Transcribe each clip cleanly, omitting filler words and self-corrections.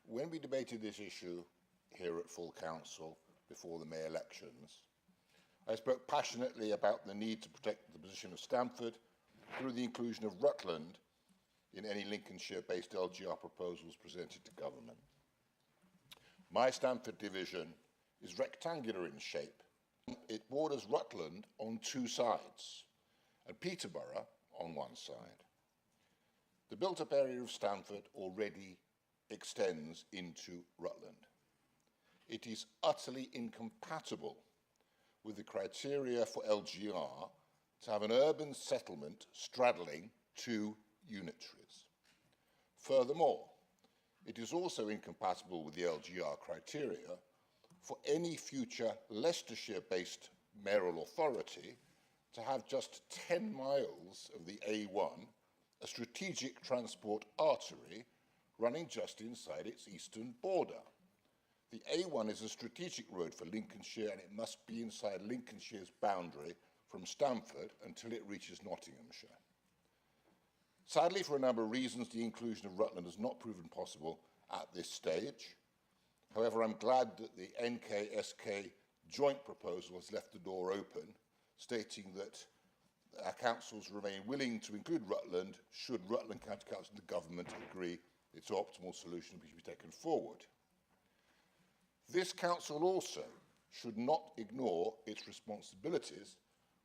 when we debated this issue here at full council before the May elections, I spoke passionately about the need to protect the position of Stamford through the inclusion of Rutland in any Lincolnshire-based LGR proposals presented to government. My Stamford division is rectangular in shape. It borders Rutland on two sides and Peterborough on one side. The built-up area of Stamford already extends into Rutland. It is utterly incompatible with the criteria for LGR to have an urban settlement straddling two unitaries. Furthermore, it is also incompatible with the LGR criteria for any future Leicestershire-based mayoral authority to have just 10 miles of the A1, a strategic transport artery running just inside its eastern border. The A1 is a strategic road for Lincolnshire, and it must be inside Lincolnshire's boundary from Stamford until it reaches Nottinghamshire. Sadly, for a number of reasons, the inclusion of Rutland has not proven possible at this stage. However, I'm glad that the NK-SK joint proposal has left the door open, stating that our councils remain willing to include Rutland should Rutland County Council and the government agree it's an optimal solution which should be taken forward. This council also should not ignore its responsibilities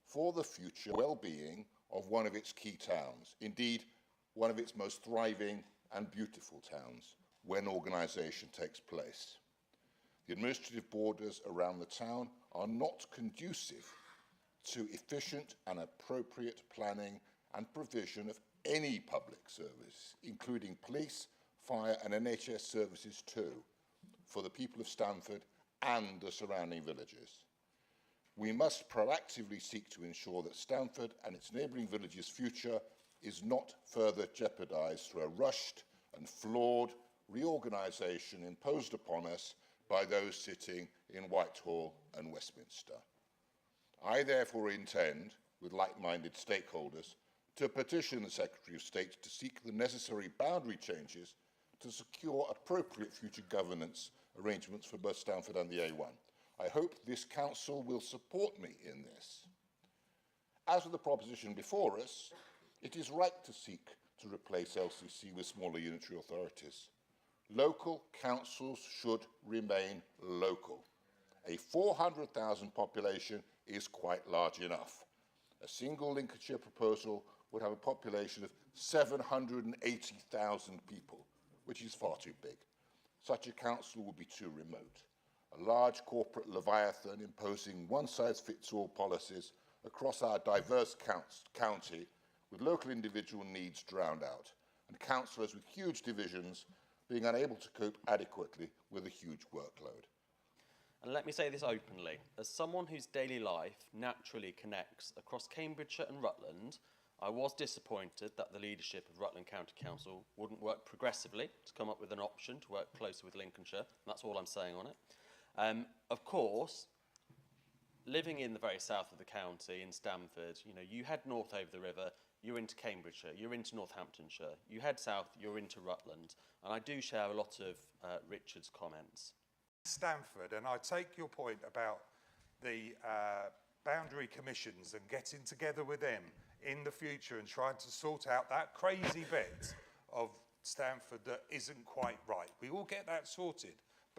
for the future well-being of one of its key towns, indeed one of its most thriving and beautiful towns, when organisation takes place. The administrative borders around the town are not conducive to efficient and appropriate planning and provision of any public service, including police, fire and NHS services too, for the people of Stamford and the surrounding villages. We must proactively seek to ensure that Stamford and its neighbouring villages' future is not further jeopardised through a rushed and flawed reorganisation imposed upon us by those sitting in Whitehall and Westminster. I therefore intend, with like-minded stakeholders, to petition the Secretary of State to seek the necessary boundary changes to secure appropriate future governance arrangements for both Stamford and the A1. I hope this council will support me in this. As with the proposition before us, it is right to seek to replace LCC with smaller unitary authorities. Local councils should remain local. A 400,000 population is quite large enough. A single Lincolnshire proposal would have a population of 780,000 people, which is far too big. Such a council would be too remote. A large corporate leviathan imposing one-size-fits-all policies across our diverse county with local individual needs drowned out, and councillors with huge divisions being unable to cope adequately with a huge workload. And let me say this openly, as someone whose daily life naturally connects across Cambridgeshire and Rutland, I was disappointed that the leadership of Rutland County Council wouldn't work progressively to come up with an option to work closer with Lincolnshire. That's all I'm saying on it. Of course, living in the very south of the county, in Stamford, you head north over the river, you're into Cambridgeshire, you're into Northamptonshire, you head south, you're into Rutland. And I do share a lot of Richard's comments. Stamford, and I take your point about the boundary commissions and getting together with them in the future and trying to sort out that crazy bit of Stamford that isn't quite right. We will get that sorted.